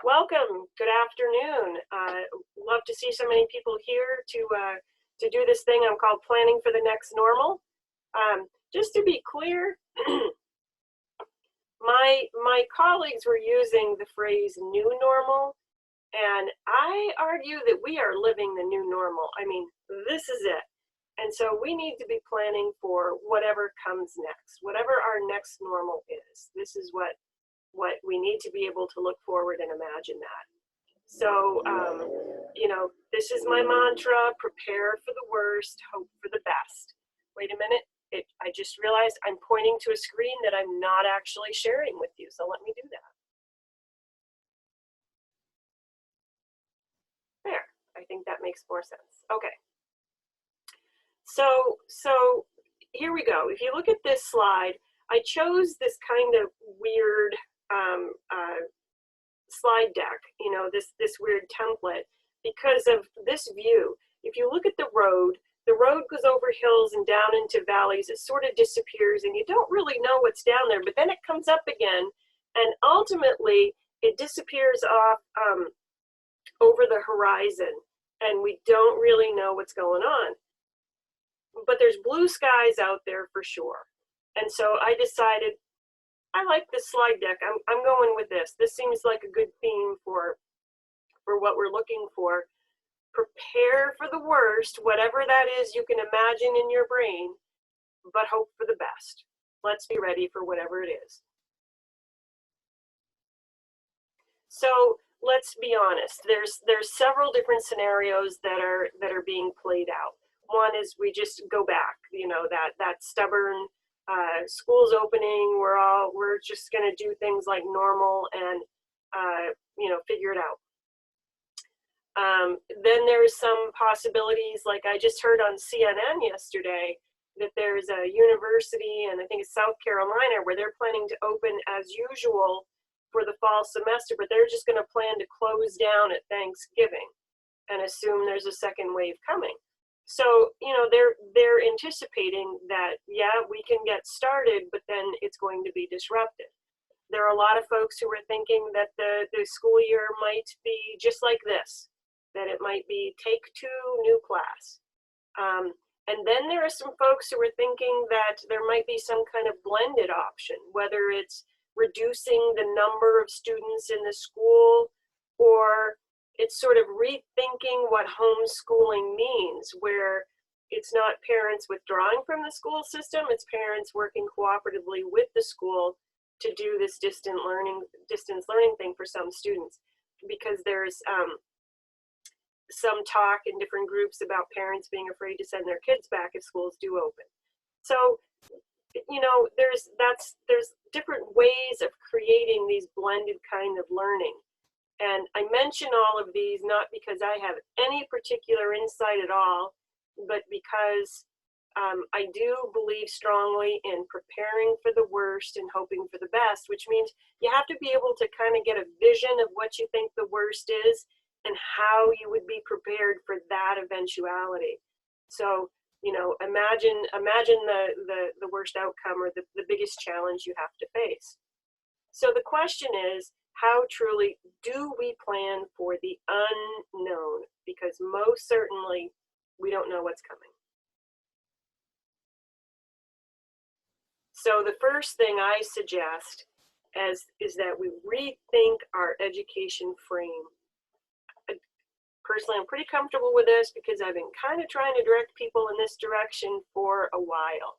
Welcome. Good afternoon. Love to see so many people here to do this thing I'm called Planning for the Next Normal. Just to be clear, my colleagues were using the phrase new normal, and I argue that we are living the new normal. I mean, this is it. And so we need to be planning for whatever comes next, whatever our next normal is. This is what we need to be able to look forward and imagine that. So, you know, this is my mantra: prepare for the worst, hope for the best. Wait a minute, I just realized I'm pointing to a screen that I'm not actually sharing with you, so let me do that. There, I think that makes more sense. Okay. So here we go. If you look at this slide, I chose this kind of weird slide deck, you know, this weird template, because of this view. If you look at the road goes over hills and down into valleys. It sort of disappears and you don't really know what's down there, but then it comes up again, and ultimately it disappears off over the horizon, and we don't really know what's going on. But there's blue skies out there for sure. And so I decided, I like this slide deck. I'm going with this. This seems like a good theme for what we're looking for. Prepare for the worst, whatever that is you can imagine in your brain, but hope for the best. Let's be ready for whatever it is. So let's be honest. There's several different scenarios that are being played out. One is we just go back, you know, that stubborn school's opening. We're just going to do things like normal and you know, figure it out. Then there's some possibilities, like I just heard on CNN yesterday, that there's a university, and I think it's South Carolina, where they're planning to open as usual for the fall semester, but they're just going to plan to close down at Thanksgiving and assume there's a second wave coming. So, you know, they're anticipating that, yeah, we can get started, but then it's going to be disrupted. There are a lot of folks who are thinking that the school year might be just like this, that it might be take 2, new class. And then there are some folks who are thinking that there might be some kind of blended option, whether it's reducing the number of students in the school, or it's sort of rethinking what homeschooling means, where it's not parents withdrawing from the school system, it's parents working cooperatively with the school to do this distance learning thing for some students, because there's some talk in different groups about parents being afraid to send their kids back if schools do open. So, you know, there's different ways of creating these blended kind of learning. And I mention all of these not because I have any particular insight at all, but because I do believe strongly in preparing for the worst and hoping for the best, which means you have to be able to kind of get a vision of what you think the worst is and how you would be prepared for that eventuality. So, you know, imagine the worst outcome, or the biggest challenge you have to face. So the question is, how truly do we plan for the unknown? Because most certainly we don't know what's coming. So the first thing I suggest is that we rethink our education frame. Personally, I'm pretty comfortable with this because I've been kind of trying to direct people in this direction for a while.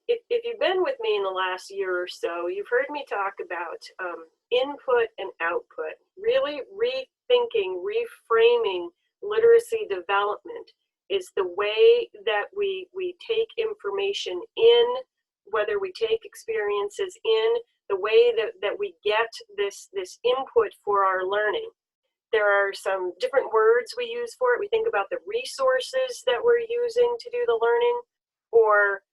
If you've been with me in the last year or so, you've heard me talk about input and output, really rethinking, reframing literacy development is the way that we take information in, whether we take experiences in, the way that we get this input for our learning. There are some different words we use for it. We think about the resources that we're using to do the learning, or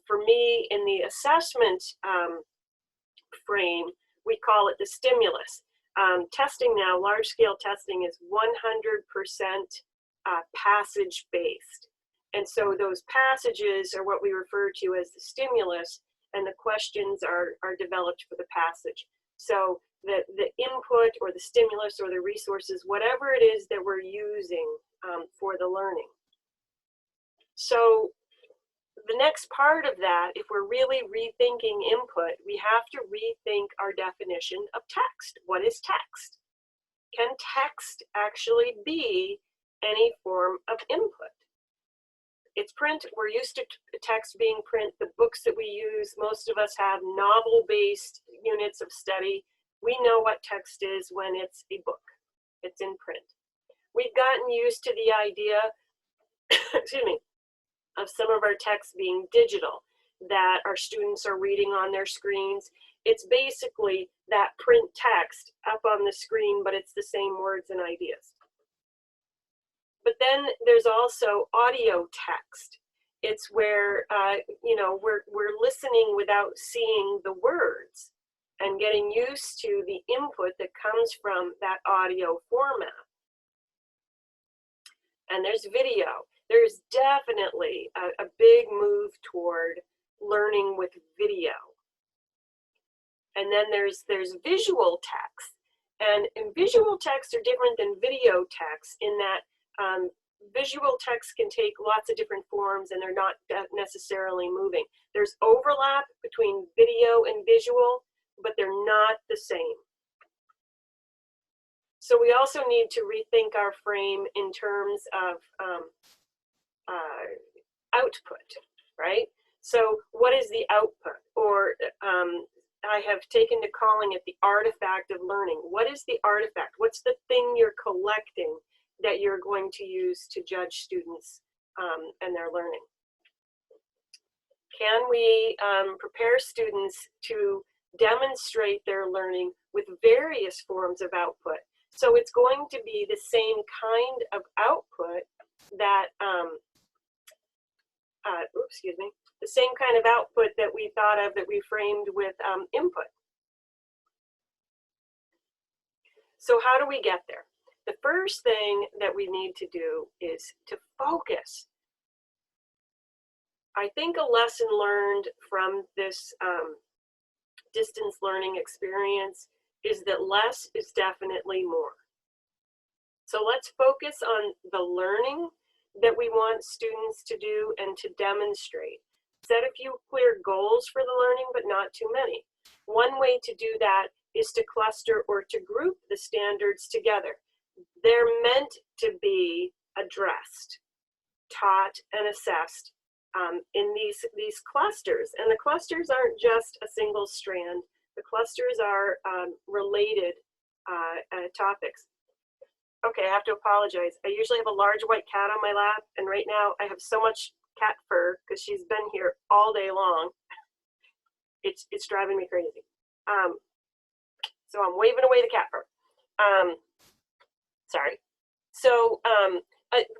for me, in the assessment frame, we call it the stimulus. Testing now, large-scale testing, is 100% passage-based. And so those passages are what we refer to as the stimulus, and the questions are developed for the passage. So the input or the stimulus or the resources, whatever it is that we're using for the learning. So the next part of that, if we're really rethinking input, we have to rethink our definition of text. What is text? Can text actually be any form of input? It's print. We're used to text being print. The books that we use, most of us have novel-based units of study. We know what text is when it's a book. It's in print. We've gotten used to the idea, excuse me, of some of our texts being digital, that our students are reading on their screens. It's basically that print text up on the screen, but it's the same words and ideas. But then there's also audio text. It's where you know, we're listening without seeing the words and getting used to the input that comes from that audio format. And there's video. There's definitely a big move toward learning with video. And then there's visual text. And visual texts are different than video texts in that visual text can take lots of different forms and they're not necessarily moving. There's overlap between video and visual, but they're not the same. So we also need to rethink our frame in terms of output, right? So what is the output? Or I have taken to calling it the artifact of learning. What is the artifact? What's the thing you're collecting that you're going to use to judge students and their learning? Can we prepare students to demonstrate their learning with various forms of output? So it's going to be the same kind of output that, excuse me, the same kind of output that we thought of, that we framed with input. So how do we get there? The first thing that we need to do is to focus. I think a lesson learned from this distance learning experience is that less is definitely more. So let's focus on the learning that we want students to do and to demonstrate. Set a few clear goals for the learning, but not too many. One way to do that is to cluster or to group the standards together. They're meant to be addressed, taught, and assessed in these clusters. And the clusters aren't just a single strand. The clusters are related topics. Okay, I have to apologize. I usually have a large white cat on my lap, and right now I have so much cat fur because she's been here all day long. It's driving me crazy. So I'm waving away the cat fur. Sorry. So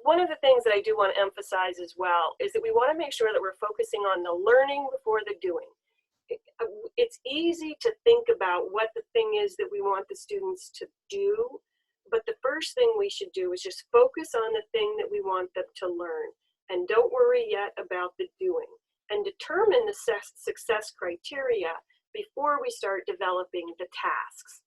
one of the things that I do want to emphasize as well is that we want to make sure that we're focusing on the learning before the doing. It's easy to think about what the thing is that we want the students to do, but the first thing we should do is just focus on the thing that we want them to learn. And don't worry yet about the doing. And determine the success criteria before we start developing the tasks.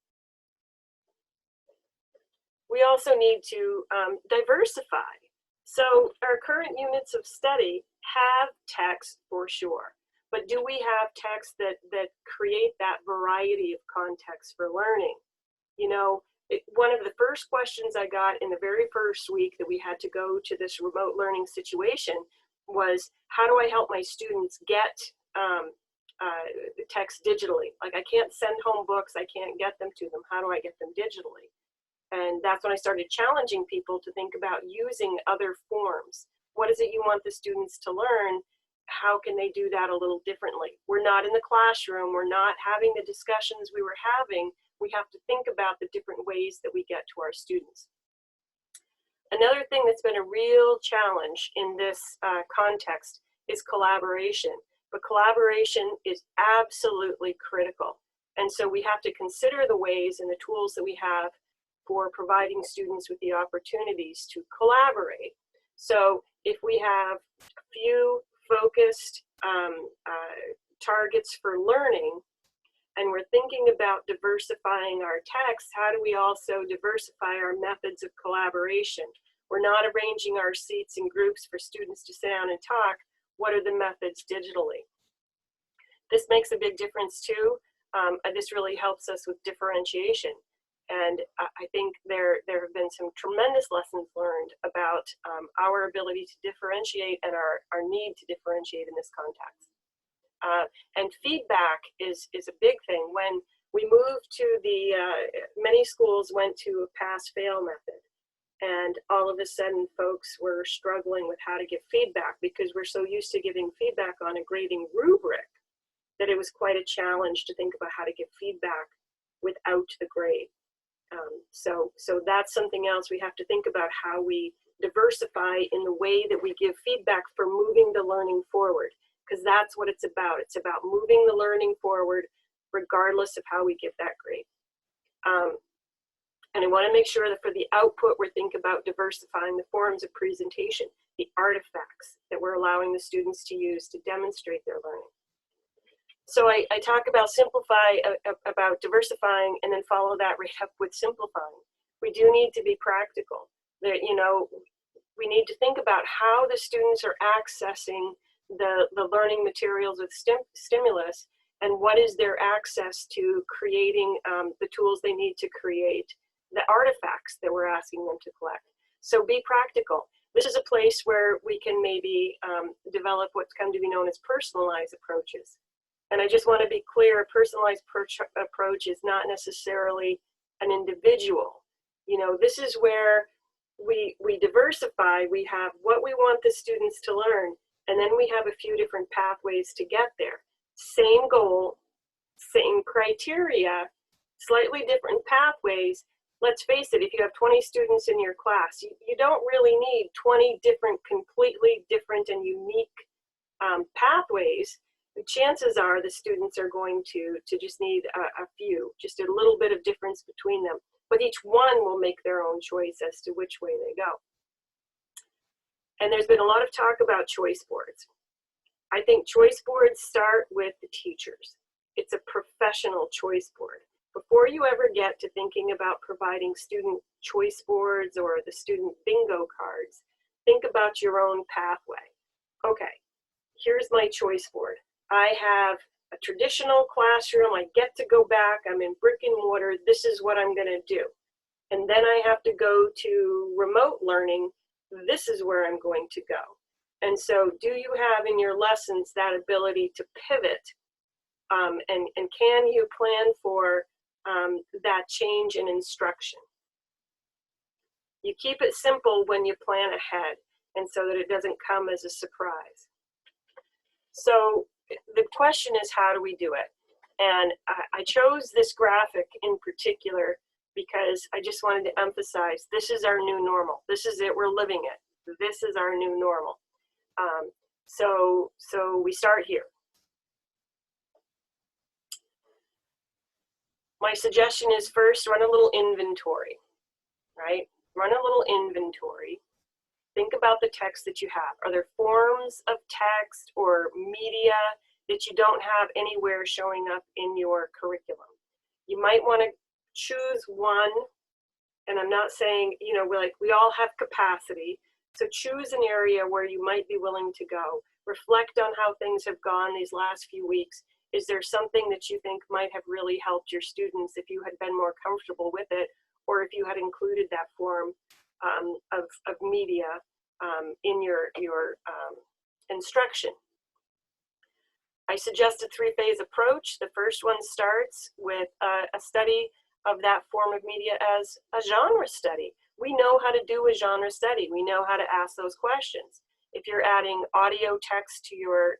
We also need to diversify. So our current units of study have text for sure, but do we have text that create that variety of context for learning? You know, one of the first questions I got in the very first week that we had to go to this remote learning situation was, how do I help my students get the text digitally? Like, I can't send home books, I can't get them to them. How do I get them digitally? And that's when I started challenging people to think about using other forms. What is it you want the students to learn? How can they do that a little differently? We're not in the classroom, we're not having the discussions we were having. We have to think about the different ways that we get to our students. Another thing that's been a real challenge in this context is collaboration. But collaboration is absolutely critical. And so we have to consider the ways and the tools that we have for providing students with the opportunities to collaborate. So if we have a few focused targets for learning, and we're thinking about diversifying our texts, how do we also diversify our methods of collaboration? We're not arranging our seats in groups for students to sit down and talk. What are the methods digitally? This makes a big difference too. This really helps us with differentiation. And I think there have been some tremendous lessons learned about our ability to differentiate and our need to differentiate in this context. And feedback is a big thing. When we moved to many schools went to a pass-fail method. And all of a sudden, folks were struggling with how to give feedback because we're so used to giving feedback on a grading rubric that it was quite a challenge to think about how to give feedback without the grade. So that's something else we have to think about, how we diversify in the way that we give feedback for moving the learning forward, because that's what it's about. It's about moving the learning forward regardless of how we give that grade. And I want to make sure that for the output, we're thinking about diversifying the forms of presentation, the artifacts that we're allowing the students to use to demonstrate their learning. So I talk about about diversifying, and then follow that right up with simplifying. We do need to be practical. That, you know, we need to think about how the students are accessing the learning materials with stimulus, and what is their access to creating the tools they need to create the artifacts that we're asking them to collect. So be practical. This is a place where we can maybe develop what's come to be known as personalized approaches. And I just want to be clear, a personalized approach is not necessarily an individual. You know, this is where we diversify. We have what we want the students to learn, and then we have a few different pathways to get there. Same goal, same criteria, slightly different pathways. Let's face it, if you have 20 students in your class, you don't really need 20 different, completely different and unique pathways. The chances are the students are going to just need a few, just a little bit of difference between them. But each one will make their own choice as to which way they go. And there's been a lot of talk about choice boards. I think choice boards start with the teachers. It's a professional choice board. Before you ever get to thinking about providing student choice boards or the student bingo cards, think about your own pathway. Okay, here's my choice board. I have a traditional classroom. I get to go back. I'm in brick and mortar. This is what I'm going to do. And then I have to go to remote learning. This is where I'm going to go. And so do you have in your lessons that ability to pivot? And can you plan for that change in instruction? You keep it simple when you plan ahead, and so that it doesn't come as a surprise. So the question is, how do we do it? And I chose this graphic in particular because I just wanted to emphasize, this is our new normal. This is it, we're living it. This is our new normal. So we start here. My suggestion is first run a little inventory, right? Run a little inventory. Think about the text that you have. Are there forms of text or media that you don't have anywhere showing up in your curriculum? You might want to choose one, and I'm not saying, you know, we all have capacity, so choose an area where you might be willing to go. Reflect on how things have gone these last few weeks. Is there something that you think might have really helped your students if you had been more comfortable with it, or if you had included that form of media in your instruction? I suggest a three-phase approach. The first one starts with a study of that form of media as a genre study. We know how to do a genre study. We know how to ask those questions. If you're adding audio text to your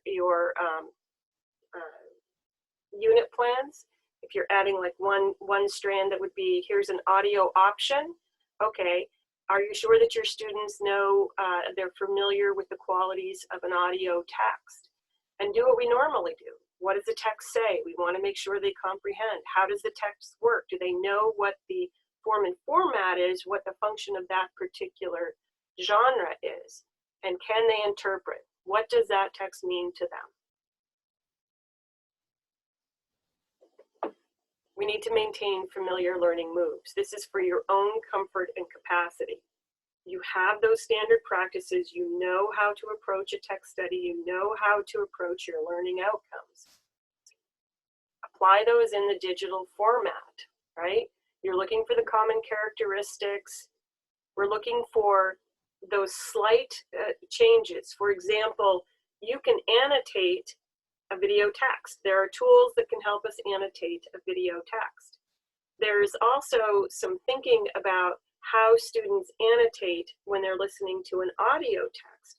unit plans, if you're adding like one strand that would be, here's an audio option, okay, are you sure that your students know, they're familiar with the qualities of an audio text? And do what we normally do. What does the text say? We want to make sure they comprehend. How does the text work? Do they know what the form and format is, what the function of that particular genre is? And can they interpret? What does that text mean to them? We need to maintain familiar learning moves. This is for your own comfort and capacity. You have those standard practices, you know how to approach a text study, you know how to approach your learning outcomes. Apply those in the digital format, right? You're looking for the common characteristics. We're looking for those slight changes. For example, you can annotate a video text. There are tools that can help us annotate a video text. There's also some thinking about how students annotate when they're listening to an audio text.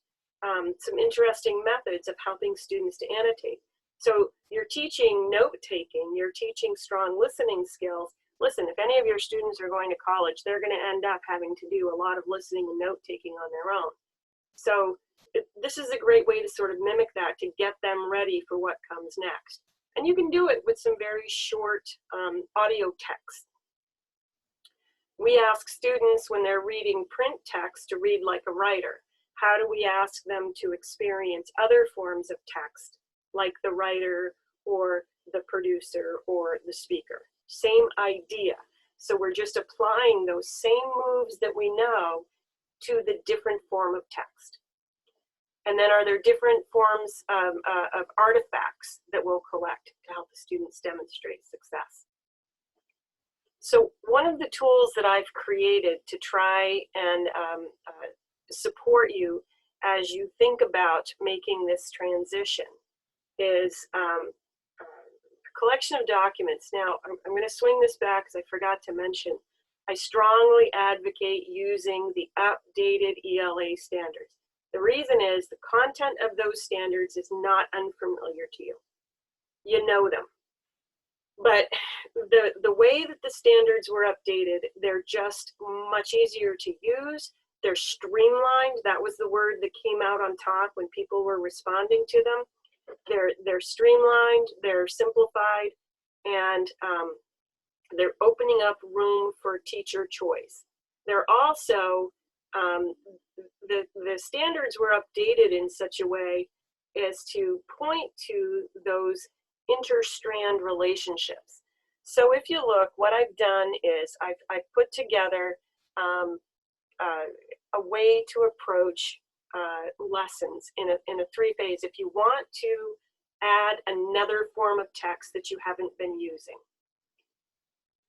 Some interesting methods of helping students to annotate. So you're teaching note-taking, you're teaching strong listening skills. Listen, if any of your students are going to college, they're going to end up having to do a lot of listening and note-taking on their own. So this is a great way to sort of mimic that, to get them ready for what comes next. And you can do it with some very short audio text. We ask students when they're reading print text to read like a writer. How do we ask them to experience other forms of text, like the writer or the producer or the speaker? Same idea. So we're just applying those same moves that we know to the different form of text. And then are there different forms of artifacts that we'll collect to help the students demonstrate success? So one of the tools that I've created to try and support you as you think about making this transition is a collection of documents. Now, I'm going to swing this back because I forgot to mention, I strongly advocate using the updated ELA standards. The reason is the content of those standards is not unfamiliar to you. You know them. But the way that the standards were updated, they're just much easier to use. They're streamlined. That was the word that came out on top when people were responding to them. They're streamlined, they're simplified, and they're opening up room for teacher choice. They're also, the standards were updated in such a way as to point to those interstrand relationships. So if you look, what I've done is I've put together a way to approach lessons in a three-phase. If you want to add another form of text that you haven't been using,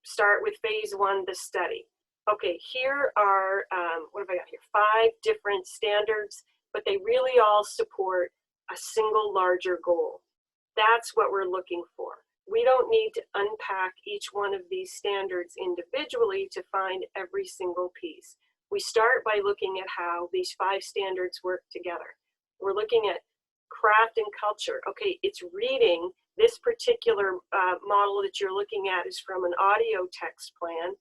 start with phase one, the study. Okay, here are, what have I got here? 5 different standards, but they really all support a single larger goal. That's what we're looking for. We don't need to unpack each one of these standards individually to find every single piece. We start by looking at how these 5 standards work together. We're looking at craft and culture. Okay, it's reading. This particular model that you're looking at is from an audio text plan,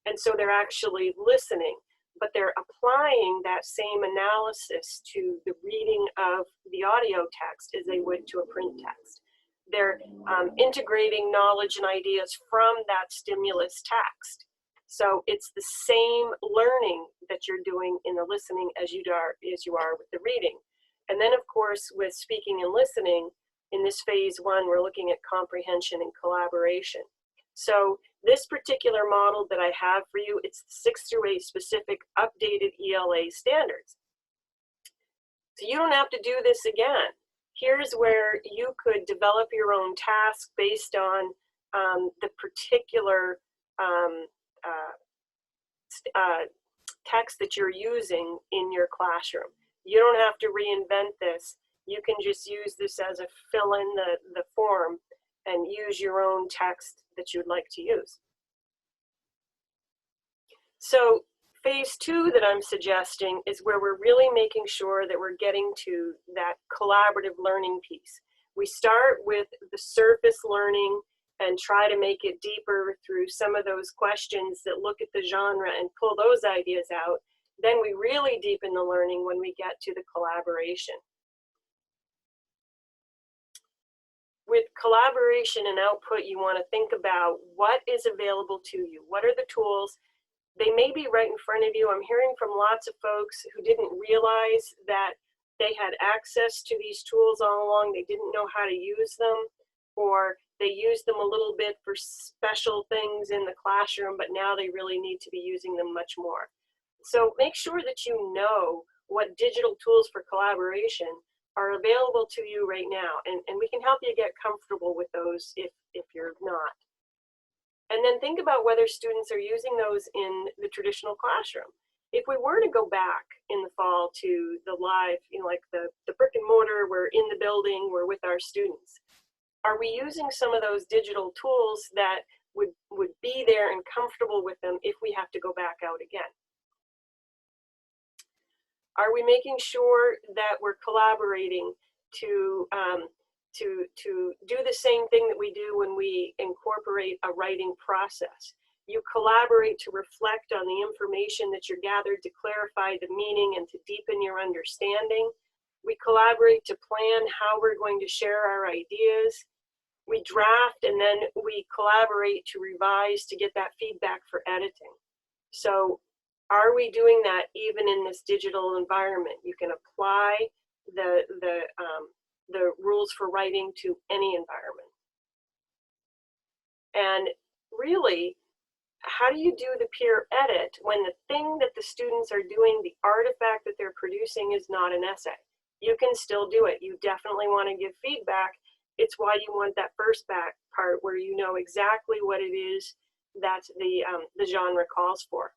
and so they're actually listening, but they're applying that same analysis to the reading of the audio text as they would to a print text. They're integrating knowledge and ideas from that stimulus text. So it's the same learning that you're doing in the listening as you are with the reading. And then, of course, with speaking and listening, in this phase one, we're looking at comprehension and collaboration. So this particular model that I have for you, it's 6 through 8 specific updated ELA standards. So you don't have to do this again. Here's where you could develop your own task based on the particular text that you're using in your classroom. You don't have to reinvent this. You can just use this as a fill in the form and use your own text that you'd like to use. So phase 2 that I'm suggesting is where we're really making sure that we're getting to that collaborative learning piece. We start with the surface learning and try to make it deeper through some of those questions that look at the genre and pull those ideas out. Then we really deepen the learning when we get to the collaboration. With collaboration and output, you want to think about what is available to you. What are the tools? They may be right in front of you. I'm hearing from lots of folks who didn't realize that they had access to these tools all along. They didn't know how to use them, or They use them a little bit for special things in the classroom, but now they really need to be using them much more. So make sure that you know what digital tools for collaboration are available to you right now, and we can help you get comfortable with those if you're not. And then think about whether students are using those in the traditional classroom. If we were to go back in the fall to the live, like the brick and mortar, we're in the building, we're with our students, are we using some of those digital tools that would be there and comfortable with them if we have to go back out again? Are we making sure that we're collaborating to do the same thing that we do when we incorporate a writing process? You collaborate to reflect on the information that you're gathered, to clarify the meaning and to deepen your understanding. We collaborate to plan how we're going to share our ideas. We draft and then we collaborate to revise to get that feedback for editing. So are we doing that even in this digital environment? You can apply the rules for writing to any environment. And really, how do you do the peer edit when the thing that the students are doing, the artifact that they're producing, is not an essay? You can still do it. You definitely want to give feedback. It's why you want that first back part where you know exactly what it is that the genre calls for.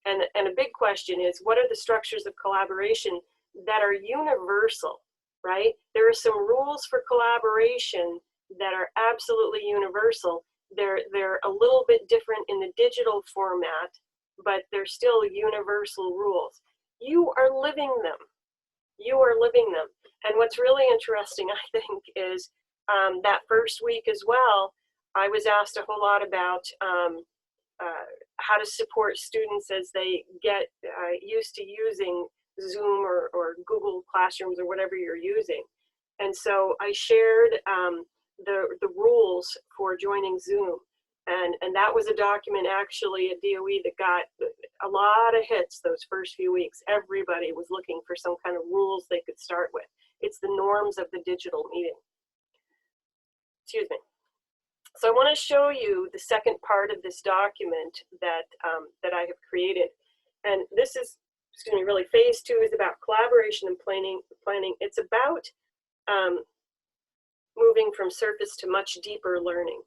And a big question is, what are the structures of collaboration that are universal, right? There are some rules for collaboration that are absolutely universal. They're a little bit different in the digital format, but they're still universal rules. You are living them. You are living them. And what's really interesting, I think, is that first week as well, I was asked a whole lot about how to support students as they get used to using Zoom or Google Classrooms or whatever you're using. And so I shared the rules for joining Zoom. And that was a document actually at DOE that got a lot of hits those first few weeks. Everybody was looking for some kind of rules they could start with. It's the norms of the digital meeting. Excuse me. So I want to show you the second part of this document that I have created. And this is, excuse me, really phase 2 is about collaboration and planning. It's about moving from surface to much deeper learning.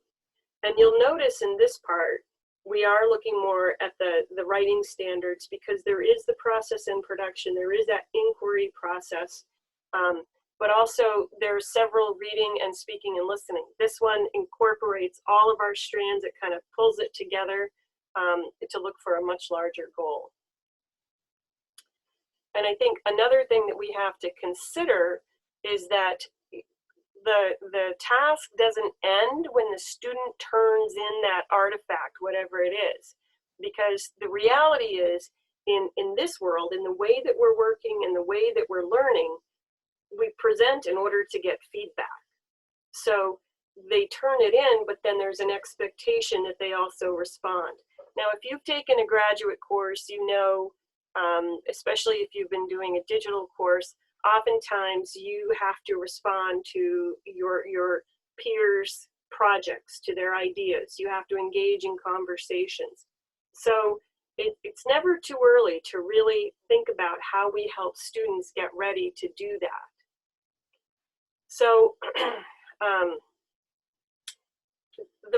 And you'll notice in this part, we are looking more at the writing standards, because there is the process in production, there is that inquiry process, but also there are several reading and speaking and listening. This one incorporates all of our strands, it kind of pulls it together to look for a much larger goal. And I think another thing that we have to consider is that the task doesn't end when the student turns in that artifact, whatever it is. Because the reality is, in this world, in the way that we're working and the way that we're learning, we present in order to get feedback. So they turn it in, but then there's an expectation that they also respond. Now, if you've taken a graduate course, you know, especially if you've been doing a digital course, oftentimes you have to respond to your peers' projects, to their ideas. You have to engage in conversations. So it's never too early to really think about how we help students get ready to do that. So the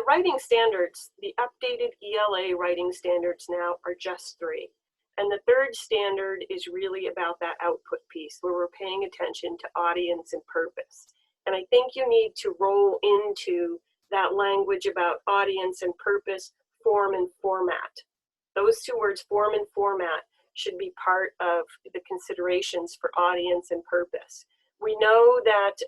writing standards, the updated ELA writing standards now are just 3. And the third standard is really about that output piece where we're paying attention to audience and purpose. And I think you need to roll into that language about audience and purpose, form and format. Those 2 words, form and format, should be part of the considerations for audience and purpose. We know that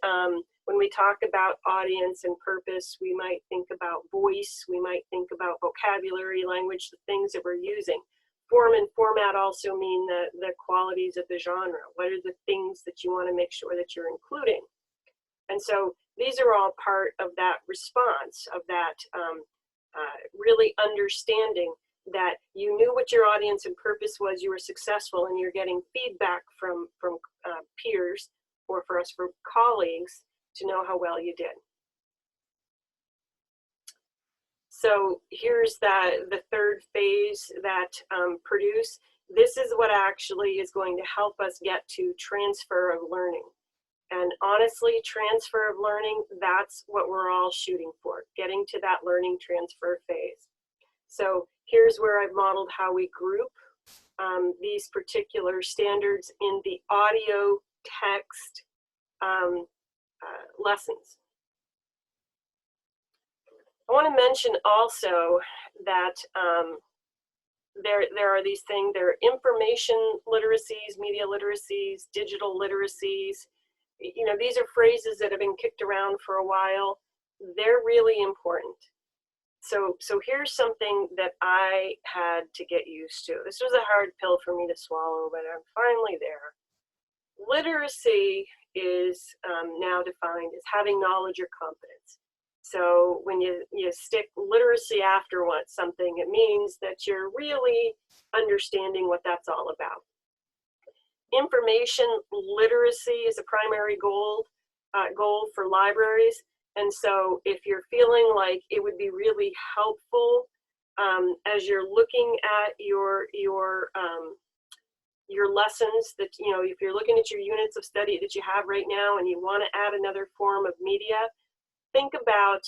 when we talk about audience and purpose, we might think about voice, we might think about vocabulary, language, the things that we're using. Form and format also mean the qualities of the genre. What are the things that you want to make sure that you're including? And so these are all part of that response, of that really understanding that you knew what your audience and purpose was, you were successful, and you're getting feedback from peers, or for us, from colleagues, to know how well you did. So here's the third phase, that produce. This is what actually is going to help us get to transfer of learning. And honestly, transfer of learning, that's what we're all shooting for, getting to that learning transfer phase. So here's where I've modeled how we group these particular standards in the audio text lessons. I want to mention also that there are these things, there are information literacies, media literacies, digital literacies. You know, these are phrases that have been kicked around for a while. They're really important. So here's something that I had to get used to. This was a hard pill for me to swallow, but I'm finally there. Literacy is now defined as having knowledge or competence. So when you stick literacy after something, it means that you're really understanding what that's all about. Information literacy is a primary goal for libraries. And so if you're feeling like it would be really helpful as you're looking at your lessons, that, you know, if you're looking at your units of study that you have right now and you want to add another form of media, think about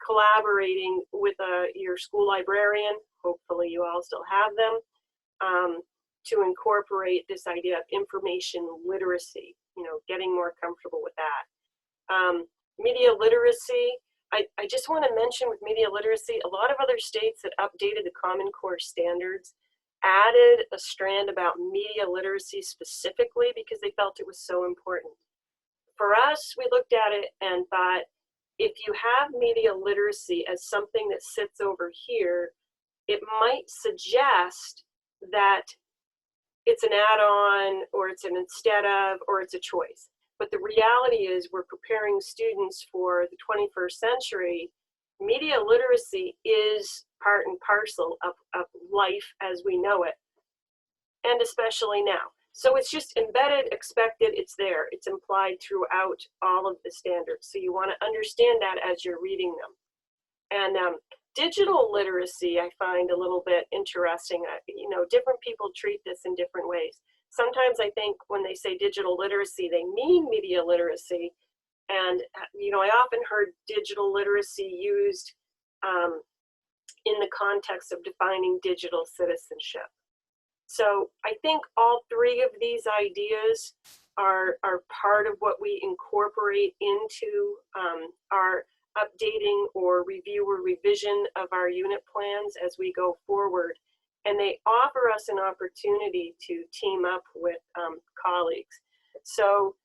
collaborating with your school librarian. Hopefully you all still have them, to incorporate this idea of information literacy, you know, getting more comfortable with that. Media literacy, I just want to mention with media literacy, a lot of other states that updated the Common Core standards added a strand about media literacy specifically because they felt it was so important. For us, we looked at it and thought, if you have media literacy as something that sits over here, it might suggest that it's an add-on, or it's an instead of, or it's a choice. But the reality is we're preparing students for the 21st century. Media literacy is part and parcel of life as we know it, and especially now. So it's just embedded, expected, it's there. It's implied throughout all of the standards. So you want to understand that as you're reading them. And digital literacy, I find a little bit interesting. You know, different people treat this in different ways. Sometimes I think when they say digital literacy, they mean media literacy. And, you know, I often heard digital literacy used in the context of defining digital citizenship. So I think all three of these ideas are part of what we incorporate into our updating or review or revision of our unit plans as we go forward. And they offer us an opportunity to team up with colleagues. So,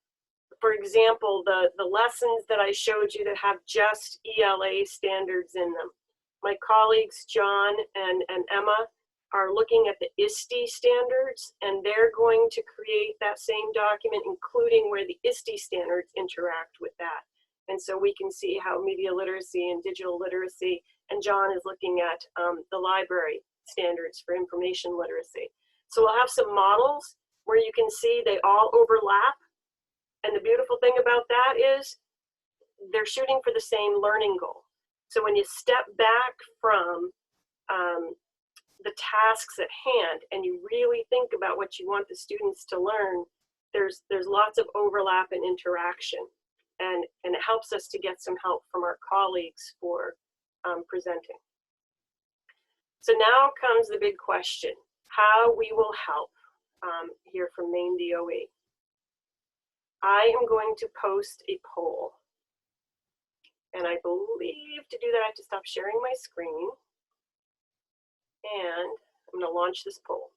for example, the lessons that I showed you that have just ELA standards in them, my colleagues John and Emma are looking at the ISTE standards, and they're going to create that same document, including where the ISTE standards interact with that. And so we can see how media literacy and digital literacy, and John is looking at the library standards for information literacy. So we'll have some models where you can see they all overlap. And the beautiful thing about that is they're shooting for the same learning goal. So when you step back from the tasks at hand and you really think about what you want the students to learn, there's lots of overlap and interaction. And it helps us to get some help from our colleagues for presenting. So now comes the big question, how we will help here from Maine DOE. I am going to post a poll. And I believe to do that, I have to stop sharing my screen. And I'm going to launch this poll.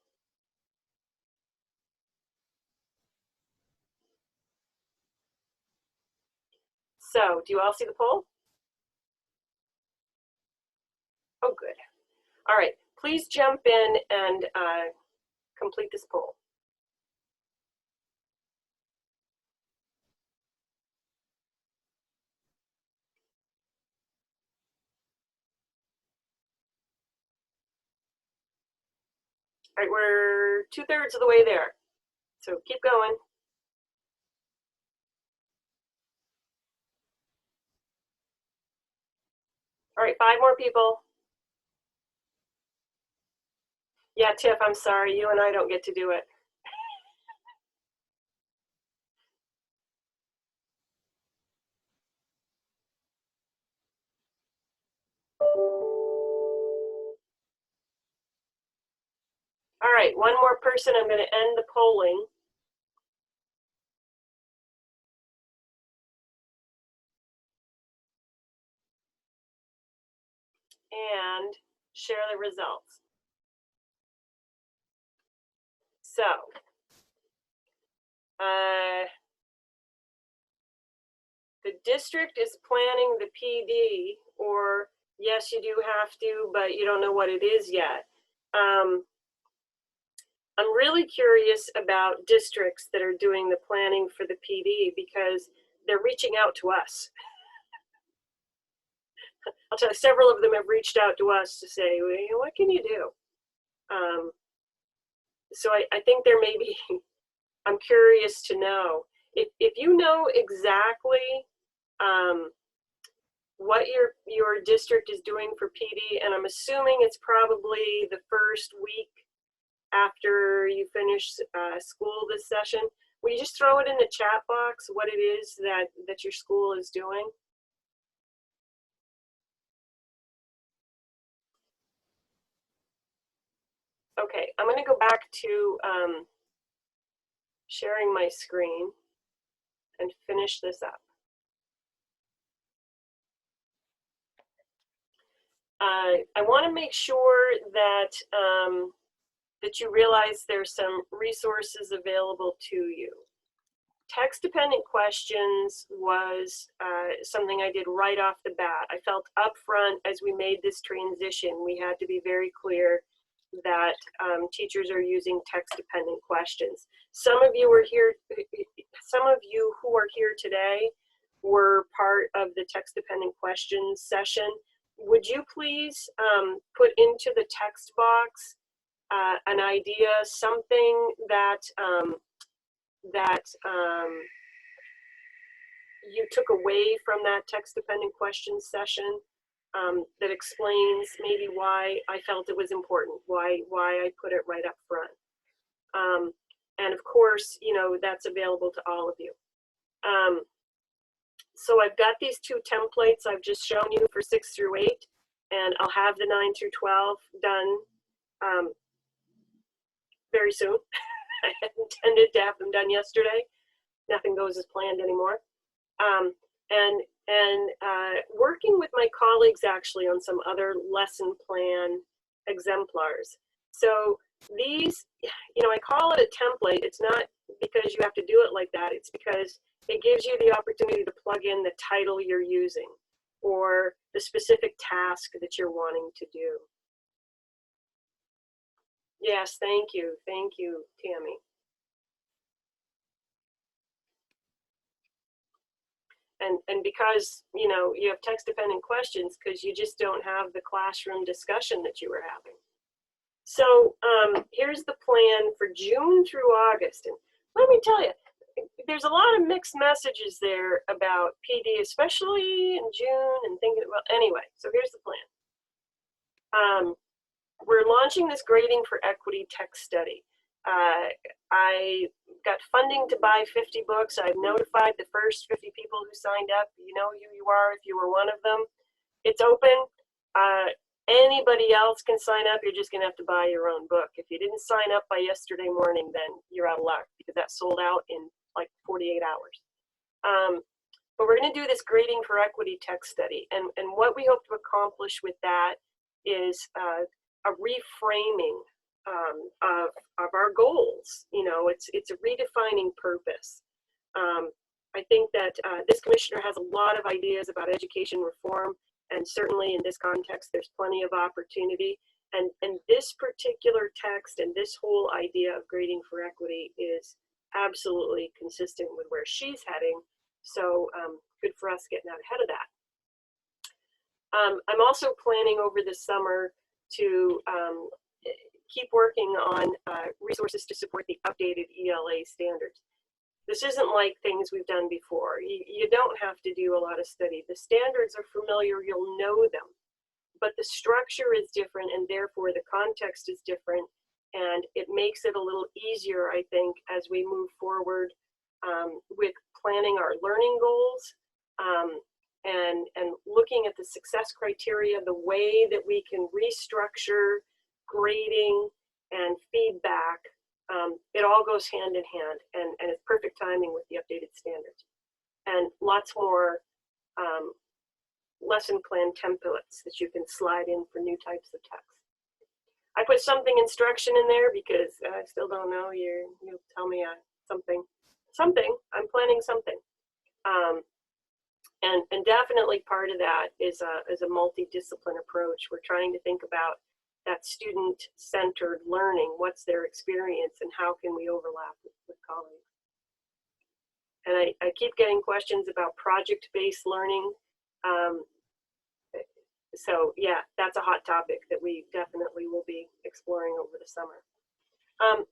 So, do you all see the poll? Oh, good. All right, please jump in and complete this poll. All right, we're 2/3 of the way there. So keep going. right, 5 more people. Yeah, Tiff, I'm sorry, you and I don't get to do it. All right, one more person. I'm going to end the polling. And share the results. So, the district is planning the PD, or yes, you do have to, but you don't know what it is yet. I'm really curious about districts that are doing the planning for the PD because they're reaching out to us. I'll tell you, several of them have reached out to us to say, well, what can you do? So I think there may be, I'm curious to know, if you know exactly what your district is doing for PD, and I'm assuming it's probably the first week after you finish school this session, will you just throw it in the chat box what it is that your school is doing? Okay, I'm going to go back to sharing my screen and finish this up. I want to make sure that that you realize there's some resources available to you. Text-dependent questions was something I did right off the bat. I felt upfront as we made this transition, we had to be very clear that teachers are using text-dependent questions. Some of you who are here today were part of the text-dependent questions session. Would you please put into the text box an idea, something that you took away from that text-dependent questions session that explains maybe why I felt it was important, why I put it right up front. And of course, you know, that's available to all of you. So I've got these 2 templates I've just shown you for 6 through 8, and I'll have the 9 through 12 done very soon. I had intended to have them done yesterday. Nothing goes as planned anymore. Working with my colleagues actually on some other lesson plan exemplars. So these, you know, I call it a template. It's not because you have to do it like that. It's because it gives you the opportunity to plug in the title you're using or the specific task that you're wanting to do. Yes, thank you, Tammy. And because, you know, you have text-dependent questions because you just don't have the classroom discussion that you were having. So here's the plan for June through August. And let me tell you, there's a lot of mixed messages there about PD, especially in June and thinking about, anyway, so here's the plan. We're launching this Grading for Equity text study. I got funding to buy 50 books. I've notified the first 50 people who signed up. You know who you are if you were one of them. It's open. Anybody else can sign up. You're just going to have to buy your own book. If you didn't sign up by yesterday morning, then you're out of luck because that sold out in like 48 hours. But we're going to do this Grading for Equity text study. And what we hope to accomplish with that is a reframing of our goals. You know, it's a redefining purpose. I think that this commissioner has a lot of ideas about education reform, and certainly in this context, there's plenty of opportunity. And this particular text and this whole idea of grading for equity is absolutely consistent with where she's heading. So good for us getting out ahead of that. I'm also planning over the summer to keep working on resources to support the updated ELA standards. This isn't like things we've done before. You don't have to do a lot of study. The standards are familiar, you'll know them. but the structure is different, and therefore the context is different, and it makes it a little easier, I think, as we move forward with planning our learning goals and looking at the success criteria, the way that we can restructure grading and feedback. It all goes hand in hand, and it's perfect timing with the updated standards. And lots more lesson plan templates that you can slide in for new types of text. I put something instruction in there because I still don't know. You'll tell me something. I'm planning something. And definitely part of that is a multidiscipline approach. We're trying to think about that student-centered learning. What's their experience, and how can we overlap with colleagues? And I keep getting questions about project-based learning. So yeah, that's a hot topic that we definitely will be exploring over the summer.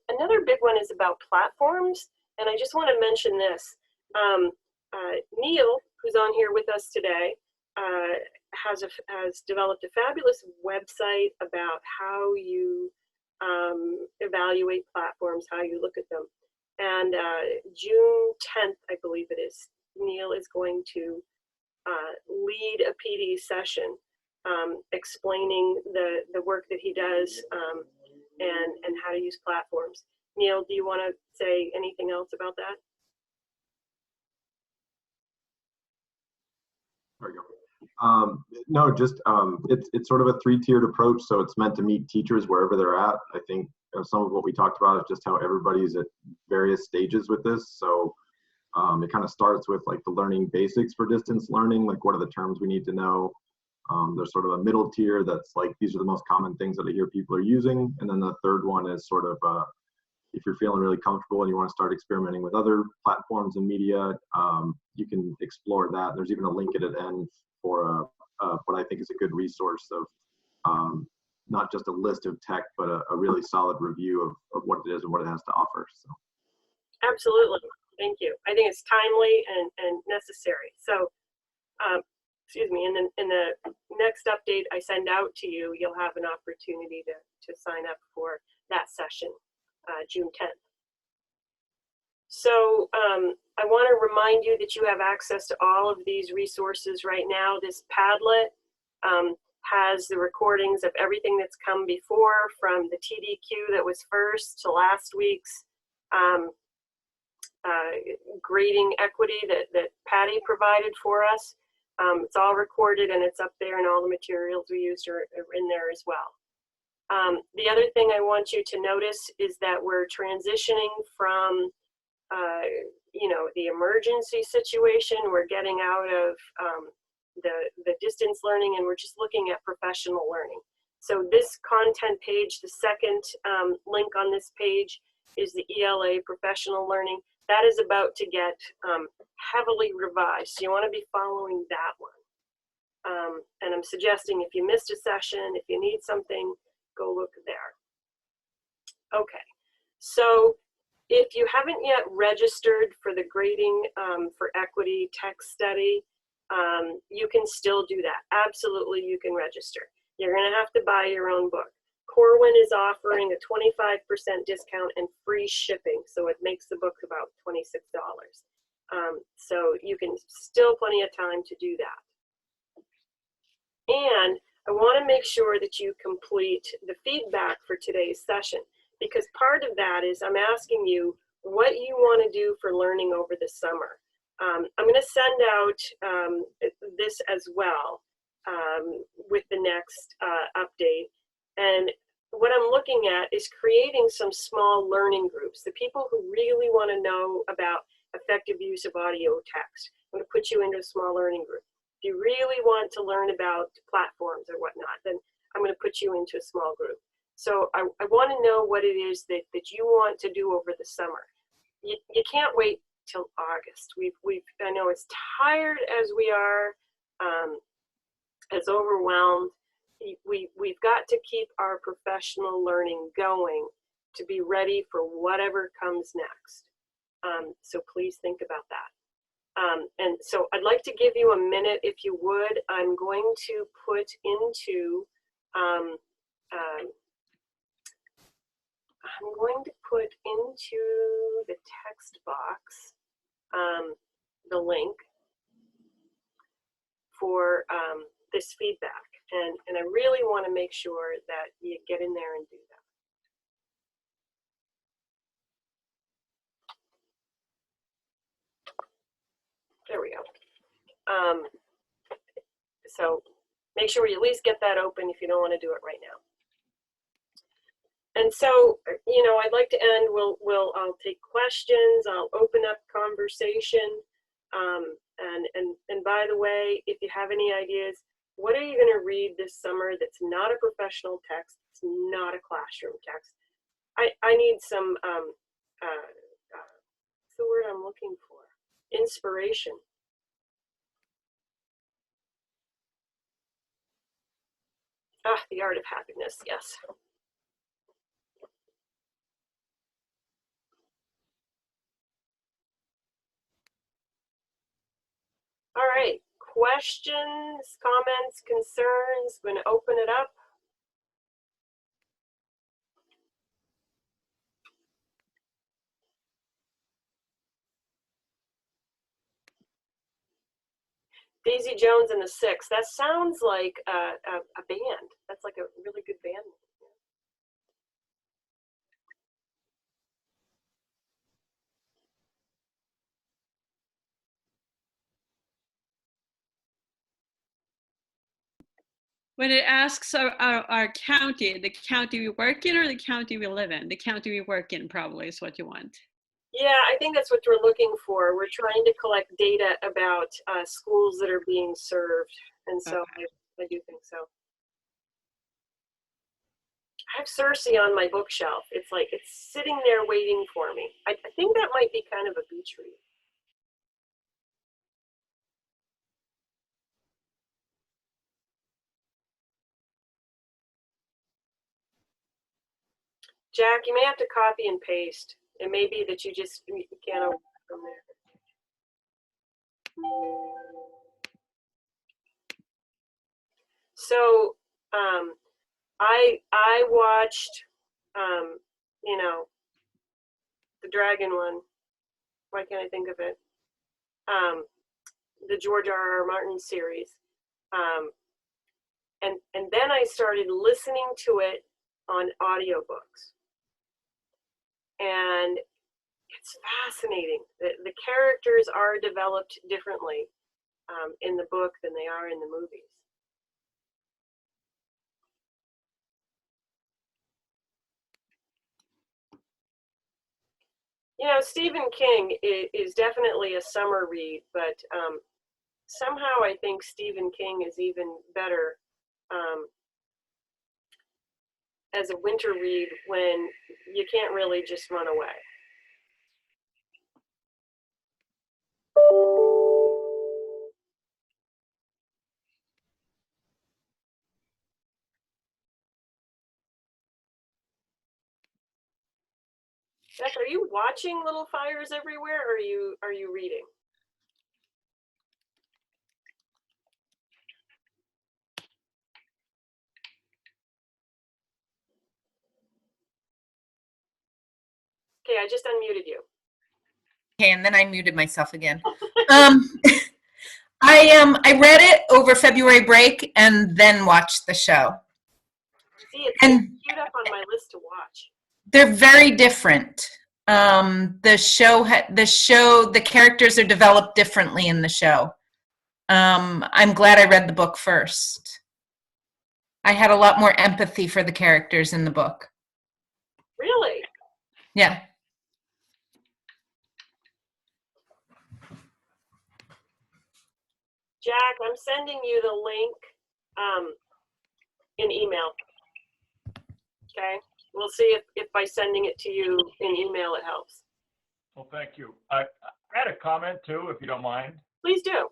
Another big one is about platforms, and I just want to mention this. Neil, who's on here with us today, has developed a fabulous website about how you evaluate platforms, how you look at them. And June 10th, I believe it is, Neil is going to lead a PD session explaining the work that he does and how to use platforms. Neil, do you want to say anything else about that? There we go. No, just it's sort of a three-tiered approach, so it's meant to meet teachers wherever they're at. I think some of what we talked about is just how everybody's at various stages with this. So it kind of starts with like the learning basics for distance learning, like what are the terms we need to know. There's sort of a middle tier that's like, these are the most common things that I hear people are using. And then the third one is sort of, if you're feeling really comfortable and you want to start experimenting with other platforms and media, you can explore that. There's even a link at the end for what I think is a good resource of not just a list of tech, but a really solid review of what it is and what it has to offer. So. Absolutely. Thank you. I think it's timely and necessary. So, excuse me, in the next update I send out to you, you'll have an opportunity to sign up for that session, June 10th. So I want to remind you that you have access to all of these resources right now. This Padlet has the recordings of everything that's come before, from the TDQ that was first to last week's grading equity that Patty provided for us. It's all recorded and it's up there, and all the materials we used are in there as well. The other thing I want you to notice is that we're transitioning from the emergency situation. We're getting out of the distance learning, and we're just looking at professional learning. So this content page, the second link on this page, is the ELA professional learning. That is about to get heavily revised. So you want to be following that one. And I'm suggesting if you missed a session, if you need something, go look there. Okay, so if you haven't yet registered for the grading for equity text study, you can still do that. Absolutely, you can register. You're going to have to buy your own book. Corwin is offering a 25% discount and free shipping, so it makes the book about $26. So you can still plenty of time to do that. And I want to make sure that you complete the feedback for today's session, because part of that is I'm asking you what you want to do for learning over the summer. I'm going to send out this as well with the next update. And what I'm looking at is creating some small learning groups. The people who really want to know about effective use of audio text, I'm going to put you into a small learning group. If you really want to learn about platforms or whatnot, then I'm going to put you into a small group. So I want to know what it is that you want to do over the summer. You can't wait till August. I know as tired as we are, as overwhelmed, we've got to keep our professional learning going to be ready for whatever comes next. So please think about that. And so I'd like to give you a minute, if you would. I'm going to put into the text box the link for this feedback. And I really want to make sure that you get in there and do that. There we go. So make sure you at least get that open if you don't want to do it right now. And so, you know, I'd like to end. I'll take questions. I'll open up conversation. And by the way, if you have any ideas, what are you going to read this summer that's not a professional text, it's not a classroom text? I need some, what's the word I'm looking for? Inspiration. Ah, The Art of Happiness, yes. All right, questions, comments, concerns? I'm going to open it up. Daisy Jones and the Six. That sounds like a band. That's like a really good band. When it asks our county, the county we work in or the county we live in? The county we work in probably is what you want. Yeah, I think that's what we're looking for. We're trying to collect data about schools that are being served. And so okay. I do think so. I have Circe on my bookshelf. It's like, it's sitting there waiting for me. I think that might be kind of a beach read. Jack, you may have to copy and paste. It may be that you can't open from there. So I watched, you know, the dragon one. Why can't I think of it? The George R.R. Martin series. And then I started listening to it on audiobooks. And it's fascinating. The characters are developed differently in the book than they are in the movies. You know, Stephen King is definitely a summer read, but somehow I think Stephen King is even better as a winter read when you can't really just run away. Beth, are you watching Little Fires Everywhere, or are you reading? Okay, I just unmuted you. Okay, and then I muted myself again. I read it over February break and then watched the show. See, it's queued up on my list to watch. They're very different. The characters are developed differently in the show. I'm glad I read the book first. I had a lot more empathy for the characters in the book. Really? Yeah. Jack, I'm sending you the link in email. Okay? We'll see if by sending it to you in email it helps. Well, thank you. I had a comment too, if you don't mind. Please do.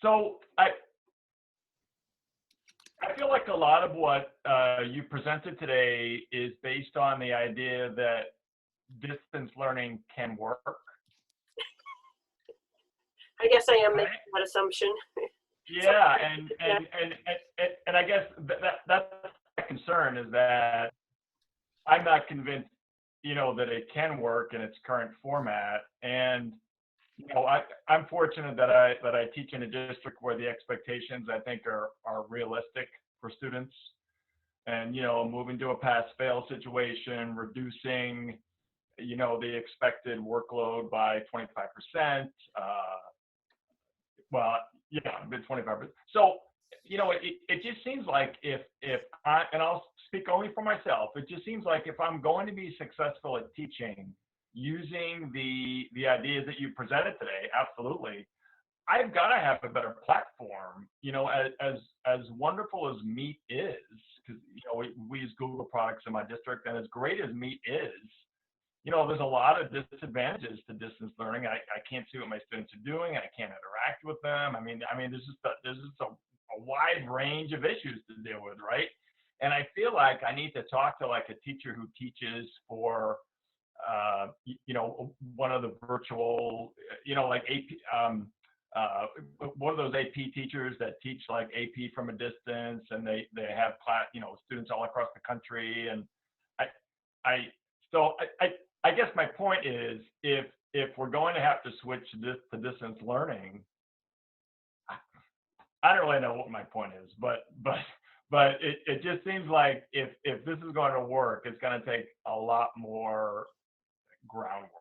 So I feel like a lot of what you presented today is based on the idea that distance learning can work. I guess I am Right? making that assumption. Yeah, and I guess that's my concern, is that I'm not convinced, that it can work in its current format. And I'm fortunate that I teach in a district where the expectations, I think, are realistic for students. And moving to a pass-fail situation, reducing the expected workload by 25%. Well, yeah, mid 25%. So, it just seems like if I, and I'll speak only for myself, it just seems like if I'm going to be successful at teaching using the ideas that you presented today, absolutely, I've got to have a better platform. As wonderful as Meet is, because we use Google products in my district, and as great as Meet is, there's a lot of disadvantages to distance learning. I can't see what my students are doing. I can't interact with them. I mean, there's just a wide range of issues to deal with, right? And I feel like I need to talk to like a teacher who teaches for, one of the virtual, like AP, one of those AP teachers that teach like AP from a distance, and they have class, students all across the country. And I guess my point is, if we're going to have to switch this to distance learning, I don't really know what my point is, but it just seems like if this is going to work, it's going to take a lot more groundwork.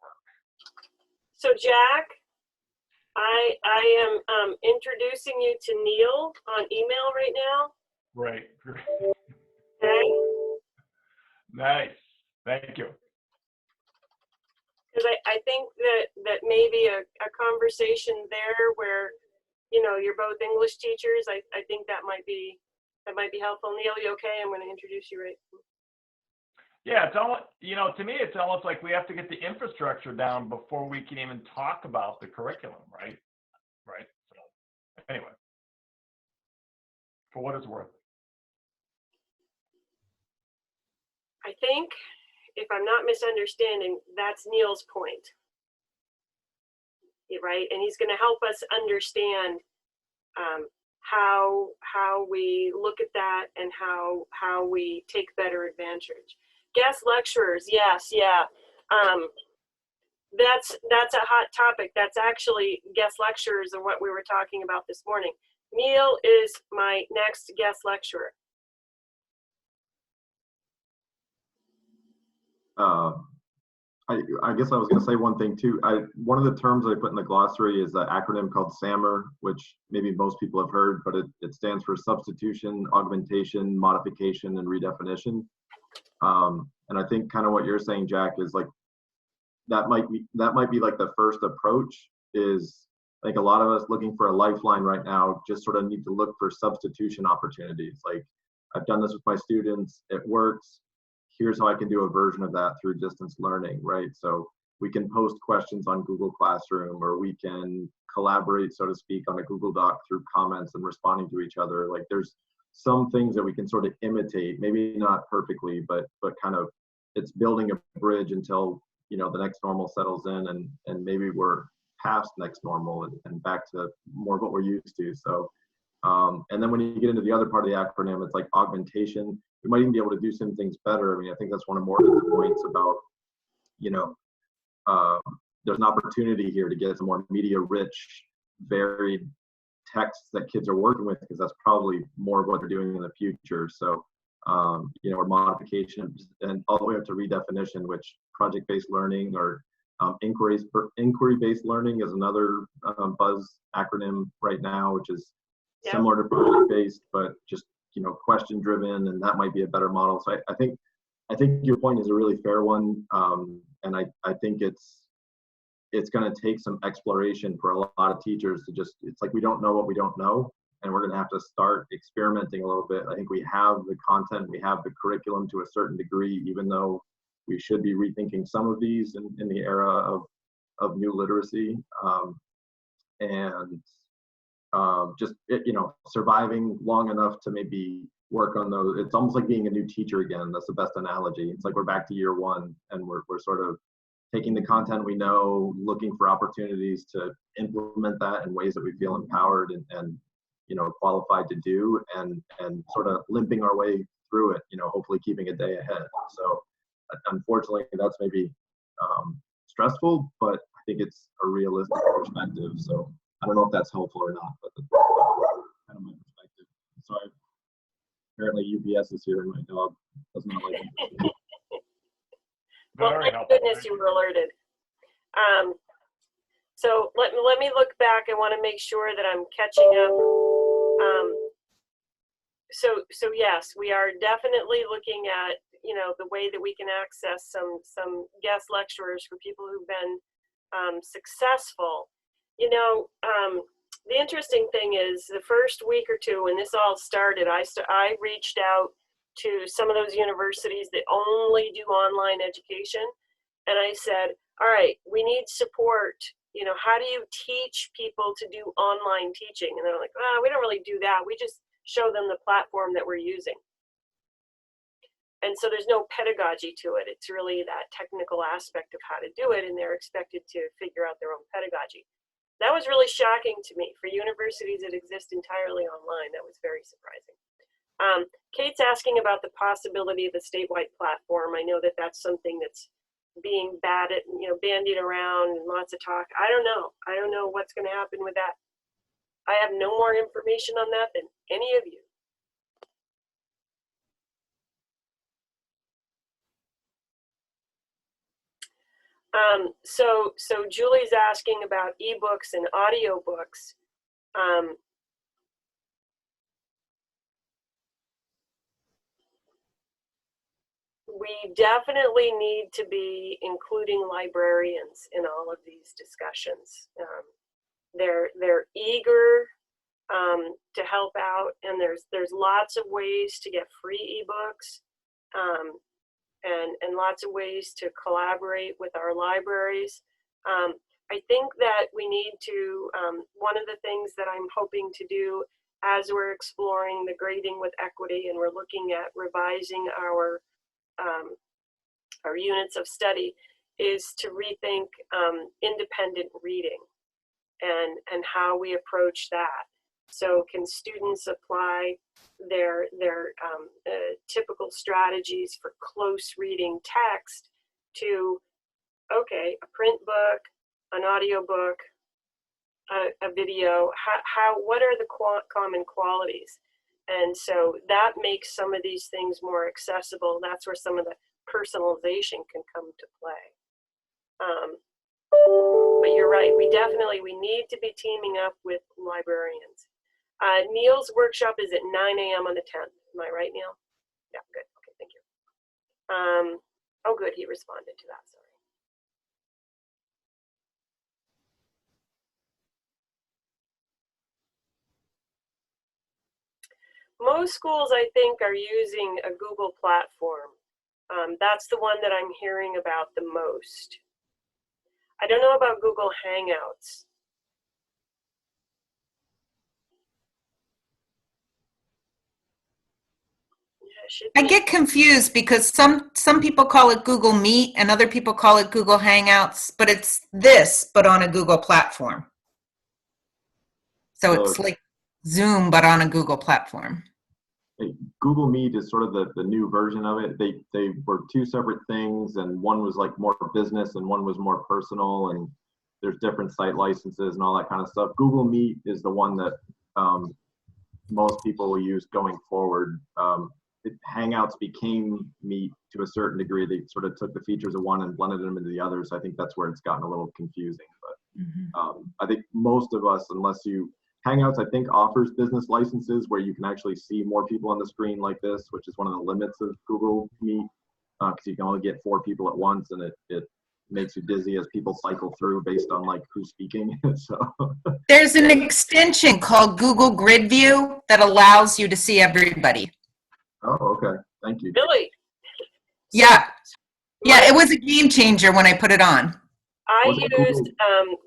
So Jack, I am introducing you to Neil on email right now. Right. Okay. Nice. Thank you. Because I think that maybe a conversation there where, you're both English teachers, I think that might be helpful. Neil, you okay? I'm going to introduce you right. Yeah, it's almost, to me, it's almost like we have to get the infrastructure down before we can even talk about the curriculum, right? Right. So anyway, for what it's worth. I think, if I'm not misunderstanding, that's Neil's point. Right? And he's going to help us understand how we look at that and how we take better advantage. Guest lecturers, yes, yeah. That's a hot topic. That's actually guest lecturers and what we were talking about this morning. Neil is my next guest lecturer. I guess I was going to say one thing too. One of the terms I put in the glossary is an acronym called SAMR, which maybe most people have heard, but it stands for substitution, augmentation, modification, and redefinition. And I think kind of what you're saying, Jack, is like that might be like the first approach. Is I think a lot of us looking for a lifeline right now just sort of need to look for substitution opportunities. Like, I've done this with my students, it works. Here's how I can do a version of that through distance learning, right? So we can post questions on Google Classroom, or we can collaborate, so to speak, on a Google Doc through comments and responding to each other. Like, there's some things that we can sort of imitate, maybe not perfectly, but kind of it's building a bridge until, the next normal settles in, and maybe we're past next normal and back to more of what we're used to. So, and then when you get into the other part of the acronym, it's like augmentation. We might even be able to do some things better. I mean, I think that's one of Morgan's points about, there's an opportunity here to get some more media-rich, varied texts that kids are working with, because that's probably more of what they're doing in the future. So, or modification, and all the way up to redefinition, which project-based learning or inquiry-based learning is another buzz acronym right now, which is similar to project-based, but just question driven, and that might be a better model. So I think your point is a really fair one, and I think it's going to take some exploration for a lot of teachers to just, it's like we don't know what we don't know, and we're going to have to start experimenting a little bit. I think we have the content, we have the curriculum to a certain degree, even though we should be rethinking some of these in the era of new literacy, and just surviving long enough to maybe work on those. It's almost like being a new teacher again. That's the best analogy. It's like we're back to year one, and we're sort of taking the content we know, looking for opportunities to implement that in ways that we feel empowered and qualified to do, and sort of limping our way through it, hopefully keeping a day ahead. So unfortunately, that's maybe stressful, but I think it's a realistic perspective. So I don't know if that's helpful or not, but that's kind of my perspective. Sorry. Apparently UPS is here and my dog does not like it. Well, thank goodness you were alerted. So let me look back. I want to make sure that I'm catching up. So yes, we are definitely looking at the way that we can access some guest lecturers for people who've been successful. The interesting thing is the first week or two when this all started, I reached out to some of those universities that only do online education, and I said, all right, we need support. How do you teach people to do online teaching? And they're like, oh, we don't really do that. We just show them the platform that we're using. And so there's no pedagogy to it. It's really that technical aspect of how to do it, and they're expected to figure out their own pedagogy. That was really shocking to me. For universities that exist entirely online, that was very surprising. Kate's asking about the possibility of a statewide platform. I know that that's something that's being bandied around and lots of talk. I don't know. I don't know what's going to happen with that. I have no more information on that than any of you. So Julie's asking about ebooks and audiobooks. We definitely need to be including librarians in all of these discussions. They're eager to help out, and there's lots of ways to get free ebooks. And lots of ways to collaborate with our libraries. I think that we need to, one of the things that I'm hoping to do as we're exploring the grading with equity and we're looking at revising our units of study is to rethink independent reading and how we approach that. So can students apply their typical strategies for close reading text to, okay, a print book, an audio book, a video? What are the common qualities? And so that makes some of these things more accessible. That's where some of the personalization can come to play. But you're right, we need to be teaming up with librarians. Neil's workshop is at 9 a.m. on the 10th. Am I right, Neil? Yeah, good. Okay, thank you. Oh, good. He responded to that. Sorry. Most schools, I think, are using a Google platform. That's the one that I'm hearing about the most. I don't know about Google Hangouts. I get confused because some people call it Google Meet and other people call it Google Hangouts, but it's this, but on a Google platform. So it's like Zoom, but on a Google platform. Google Meet is sort of the new version of it. They were two separate things, and one was like more business and one was more personal, and there's different site licenses and all that kind of stuff. Google Meet is the one that most people will use going forward. Hangouts became Meet to a certain degree. They sort of took the features of one and blended them into the other. So I think that's where it's gotten a little confusing. But I think most of us, Hangouts, I think, offers business licenses where you can actually see more people on the screen like this, which is one of the limits of Google Meet, because you can only get 4 people at once, and it makes you dizzy as people cycle through based on like who's speaking. So there's an extension called Google Grid View that allows you to see everybody. Oh, okay. Thank you. Really? Yeah. Yeah, it was a game changer when I put it on. I used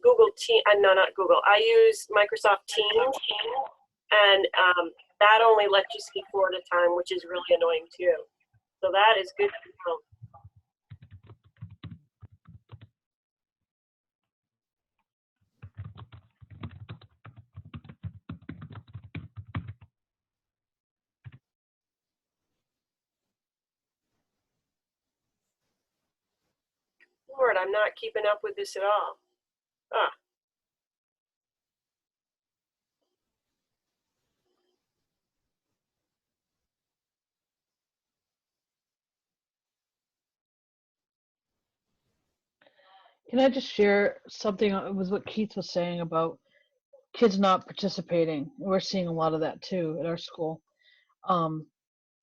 Google Teams, no, not Google. I used Microsoft Teams, and that only lets you speak 4 at a time, which is really annoying too. So that is good to know. Lord, I'm not keeping up with this at all. Ah. Can I just share something with what Keith was saying about kids not participating? We're seeing a lot of that too at our school.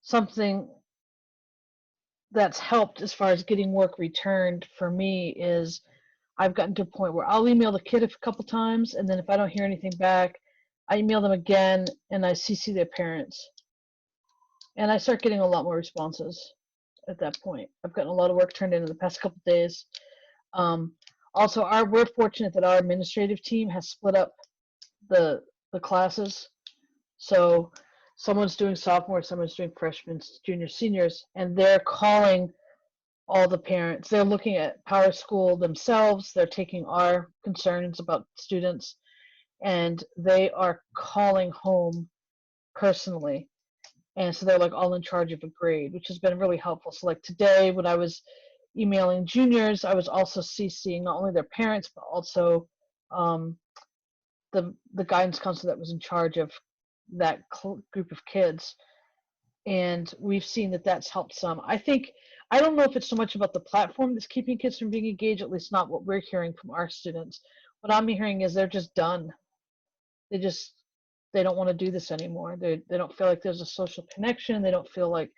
Something that's helped as far as getting work returned for me is I've gotten to a point where I'll email the kid a couple times, and then if I don't hear anything back, I email them again and I CC their parents. And I start getting a lot more responses at that point. I've gotten a lot of work turned in the past couple days. Also, we're fortunate that our administrative team has split up the classes. So someone's doing sophomore, someone's doing freshmen, juniors, seniors, and they're calling all the parents. They're looking at Power School themselves. They're taking our concerns about students, and they are calling home personally. And so they're like all in charge of a grade, which has been really helpful. So like today when I was emailing juniors, I was also CCing not only their parents, but also the guidance counselor that was in charge of that group of kids. And we've seen that that's helped some. I don't know if it's so much about the platform that's keeping kids from being engaged, at least not what we're hearing from our students. What I'm hearing is they're just done. They don't want to do this anymore. They don't feel like there's a social connection. They don't feel like,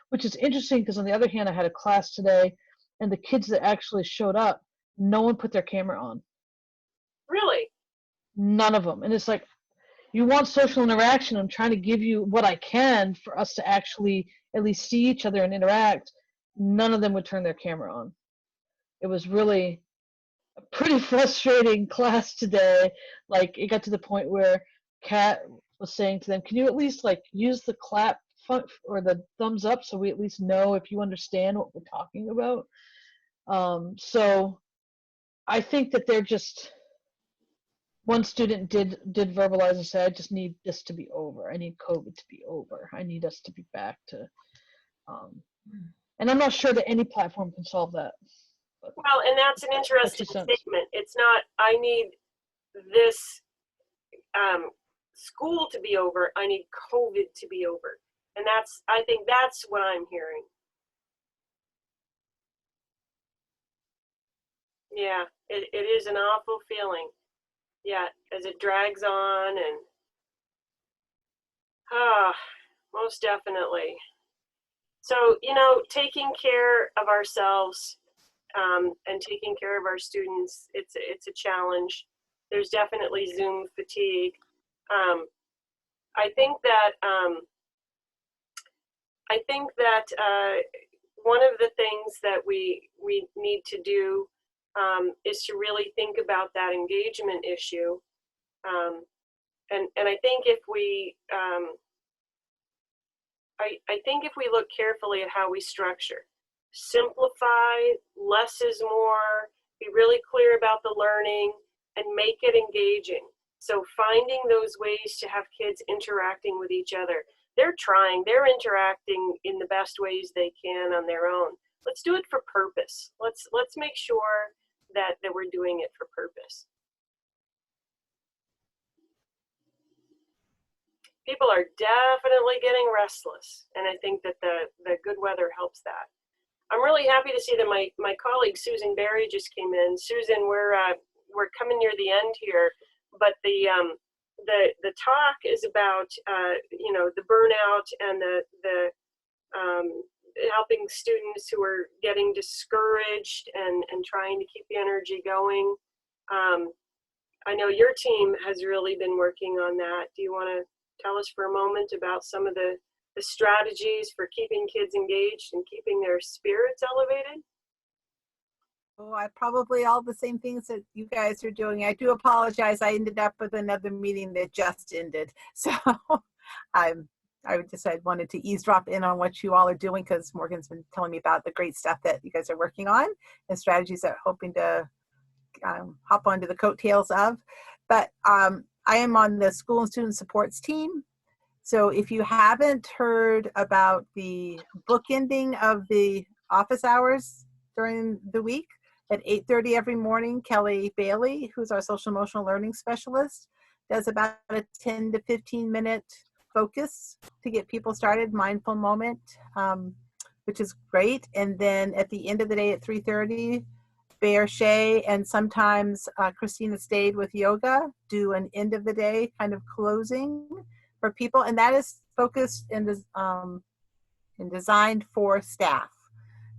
which is interesting because on the other hand, I had a class today and the kids that actually showed up, no one put their camera on. Really? None of them. And it's like, you want social interaction. I'm trying to give you what I can for us to actually at least see each other and interact. None of them would turn their camera on. It was really a pretty frustrating class today. Like it got to the point where Kat was saying to them, can you at least like use the clap or the thumbs up so we at least know if you understand what we're talking about? So I think that they're just, one student did verbalize and say, I just need this to be over. I need COVID to be over. I need us to be back to, and I'm not sure that any platform can solve that. Well, and that's an interesting statement. It's not, I need this school to be over. I need COVID to be over. And I think that's what I'm hearing. Yeah, it is an awful feeling. Yeah, as it drags on and, most definitely. So, taking care of ourselves and taking care of our students, it's a challenge. There's definitely Zoom fatigue. I think that one of the things that we need to do is to really think about that engagement issue. And I think if we I think if we look carefully at how we structure, simplify, less is more, be really clear about the learning, and make it engaging. So finding those ways to have kids interacting with each other. They're interacting in the best ways they can on their own. Let's do it for purpose. Let's make sure that we're doing it for purpose. People are definitely getting restless, and I think that the good weather helps that. I'm really happy to see that my colleague Susan Berry just came in. Susan, we're coming near the end here, but the talk is about the burnout and the helping students who are getting discouraged and trying to keep the energy going. I know your team has really been working on that. Do you want to tell us for a moment about some of the strategies for keeping kids engaged and keeping their spirits elevated? Oh, probably all the same things that you guys are doing. I do apologize. I ended up with another meeting that just ended. So I wanted to eavesdrop in on what you all are doing because Morgan's been telling me about the great stuff that you guys are working on and strategies that hoping to hop onto the coattails of. But I am on the school and student supports team. So if you haven't heard about the bookending of the office hours during the week, At 8:30 every morning, Kelly Bailey, who's our social emotional learning specialist, does about a 10 to 15 minute focus to get people started, mindful moment, which is great. And then at the end of the day at 3:30, Bear Shea and sometimes Christina Stayed with yoga do an end of the day kind of closing for people. And that is focused and designed for staff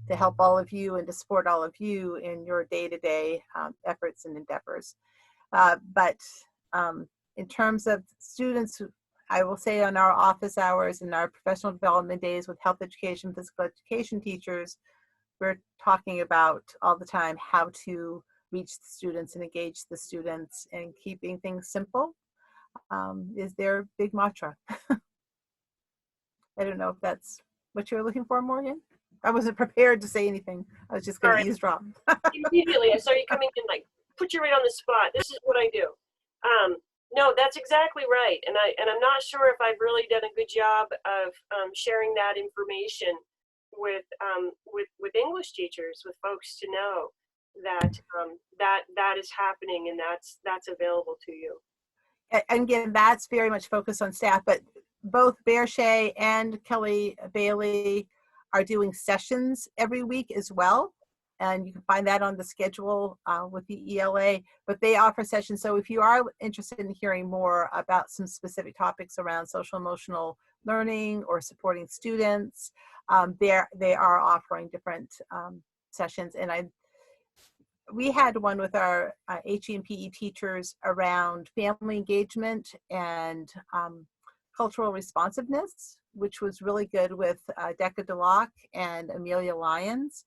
to help all of you and to support all of you in your day-to-day efforts and endeavors. But in terms of students, I will say on our office hours and our professional development days with health education, physical education teachers, we're talking about all the time how to reach the students and engage the students, and keeping things simple is their big mantra. I don't know if that's what you're looking for, Morgan. I wasn't prepared to say anything. I was just going to eavesdrop. Immediately, I saw you coming in, like, put you right on the spot. This is what I do. No, that's exactly right. And I'm not sure if I've really done a good job of sharing that information with English teachers, with folks to know that that is happening and that's available to you. And again, that's very much focused on staff, but both Bear Shea and Kelly Bailey are doing sessions every week as well. And you can find that on the schedule with the ELA, but they offer sessions. So if you are interested in hearing more about some specific topics around social emotional learning or supporting students, they are offering different sessions. And we had one with our HE and PE teachers around family engagement and cultural responsiveness, which was really good with Decca DeLocke and Amelia Lyons.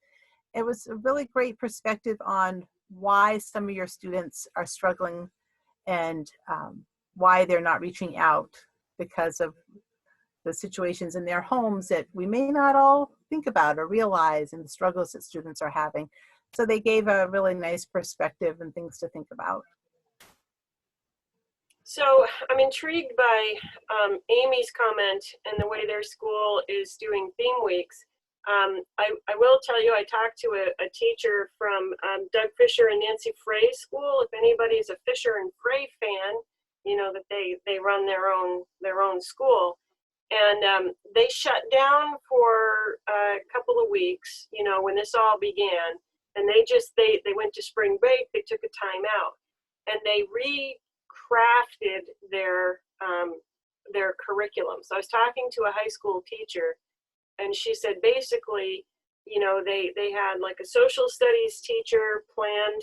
It was a really great perspective on why some of your students are struggling and why they're not reaching out because of the situations in their homes that we may not all think about or realize, and the struggles that students are having. So they gave a really nice perspective and things to think about. So I'm intrigued by Amy's comment and the way their school is doing theme weeks. I will tell you, I talked to a teacher from Doug Fisher and Nancy Frey's school. If anybody's a Fisher and Frey fan, you know that they run their own school, and they shut down for a couple of weeks, you know, when this all began, and they went to spring break. They took a time out, and they recrafted their curriculum. So I was talking to a high school teacher, and she said basically, you know, they had like a social studies teacher planned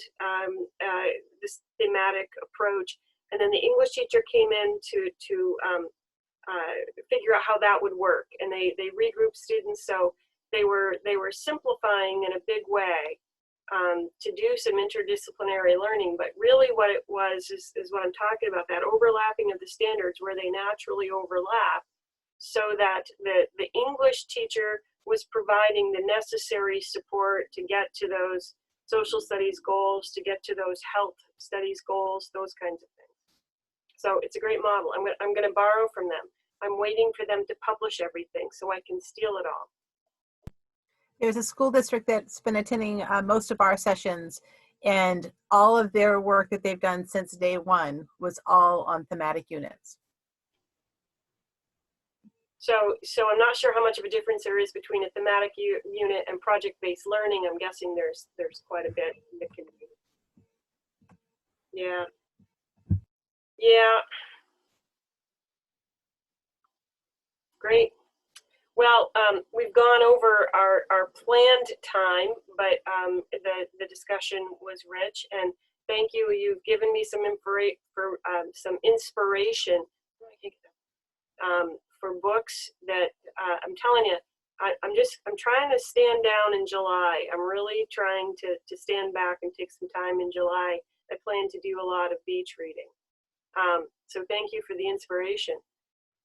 this thematic approach, and then the English teacher came in to figure out how that would work, and they regrouped students. So they were simplifying in a big way to do some interdisciplinary learning. But really what it was is what I'm talking about, that overlapping of the standards where they naturally overlap, so that the English teacher was providing the necessary support to get to those social studies goals, to get to those health studies goals, those kinds of things. So it's a great model. I'm going to borrow from them. I'm waiting for them to publish everything so I can steal it all. There's a school district that's been attending most of our sessions, and all of their work that they've done since day one was all on thematic units. So I'm not sure how much of a difference there is between a thematic unit and project-based learning. I'm guessing there's quite a bit that can be. Yeah. Yeah. Great. Well, we've gone over our planned time, but the discussion was rich, and thank you. You've given me some inspiration for books that I'm telling you, I'm trying to stand down in July. I'm really trying to stand back and take some time in July. I plan to do a lot of beach reading. So thank you for the inspiration.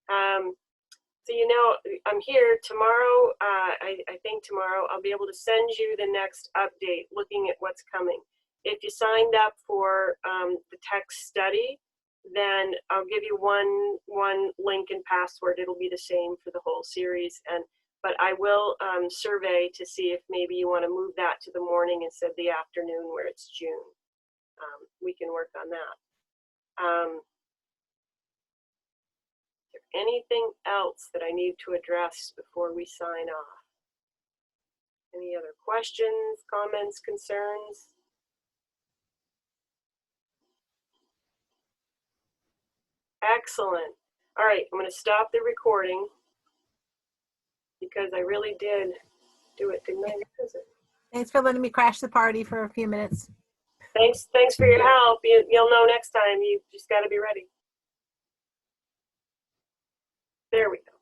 So, you know, I'm here tomorrow. I think tomorrow I'll be able to send you the next update looking at what's coming. If you signed up for the text study, then I'll give you one link and password. It'll be the same for the whole series. And But I will survey to see if maybe you want to move that to the morning instead of the afternoon where it's June. We can work on that. Is there anything else that I need to address before we sign off? Any other questions, comments, concerns? Excellent. All right, I'm going to stop the recording because I really did do it, didn't I? Thanks for letting me crash the party for a few minutes. Thanks for your help. You'll know next time. You just got to be ready. There we go.